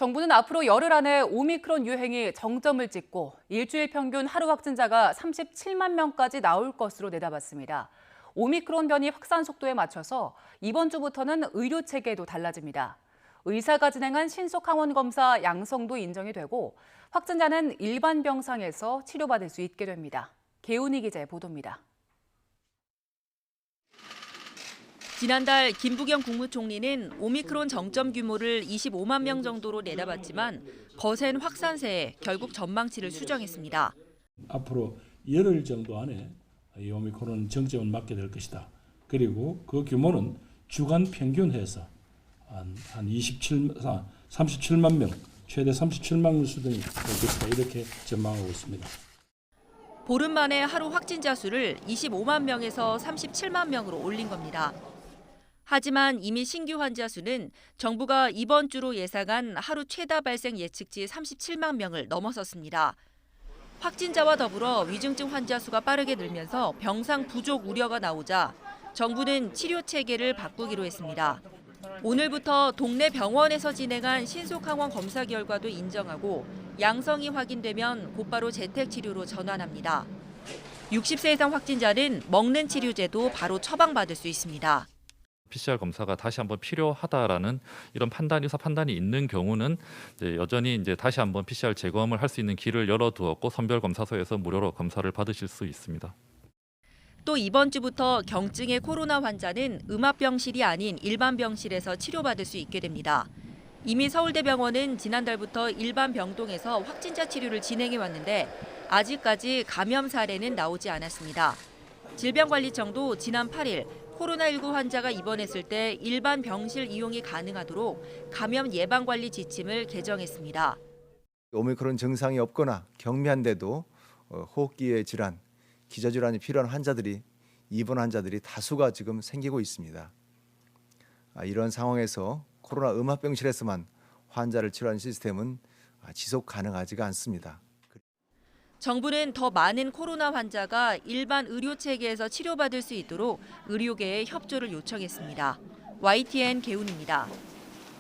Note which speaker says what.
Speaker 1: 정부는 앞으로 열흘 안에 오미크론 유행이 정점을 찍고 일주일 평균 하루 확진자가 37만 명까지 나올 것으로 내다봤습니다. 오미크론 변이 확산 속도에 맞춰서 이번 주부터는 의료 체계도 달라집니다. 의사가 진행한 신속 항원 검사 양성도 인정이 되고 확진자는 일반 병상에서 치료받을 수 있게 됩니다. 개운희 기자의 보도입니다.
Speaker 2: 지난달 김부겸 국무총리는 오미크론 정점 규모를 25만 명 정도로 내다봤지만 거센 확산세에 결국 전망치를 수정했습니다.
Speaker 3: 앞으로 열흘 정도 안에 이 오미크론 정점을 맞게 될 것이다. 그리고 그 규모는 주간 평균해서 한 37만 명, 최대 37만 명 수준이 될 것이다. 이렇게 전망하고 있습니다.
Speaker 2: 보름 만에 하루 확진자 수를 25만 명에서 37만 명으로 올린 겁니다. 하지만 이미 신규 환자 수는 정부가 이번 주로 예상한 하루 최다 발생 예측치 37만 명을 넘어섰습니다. 확진자와 더불어 위중증 환자 수가 빠르게 늘면서 병상 부족 우려가 나오자 정부는 치료 체계를 바꾸기로 했습니다. 오늘부터 동네 병원에서 진행한 신속 항원 검사 결과도 인정하고 양성이 확인되면 곧바로 재택 치료로 전환합니다. 60세 이상 확진자는 먹는 치료제도 바로 처방받을 수 있습니다.
Speaker 4: PCR 검사가 다시 한번 필요하다라는 이런 의사 판단이 있는 경우는 여전히 다시 한번 PCR 재검을 할 수 있는 길을 열어두었고 선별 검사소에서 무료로 검사를 받으실 수 있습니다.
Speaker 2: 또 이번 주부터 경증의 코로나 환자는 음압병실이 아닌 일반 병실에서 치료받을 수 있게 됩니다. 이미 서울대병원은 지난달부터 일반 병동에서 확진자 치료를 진행해 왔는데 아직까지 감염 사례는 나오지 않았습니다. 질병관리청도 지난 8일 코로나19 환자가 입원했을 때 일반 병실 이용이 가능하도록 감염 예방관리 지침을 개정했습니다.
Speaker 5: 오미크론 증상이 없거나 경미한데도 호흡기의 질환, 기저질환이 필요한 환자들이 입원 환자들이 다수가 지금 생기고 있습니다. 이런 상황에서 코로나 음압병실에서만 환자를 치료하는 시스템은 지속 가능하지가 않습니다.
Speaker 2: 정부는 더 많은 코로나 환자가 일반 의료 체계에서 치료받을 수 있도록 의료계에 협조를 요청했습니다. YTN 개운입니다.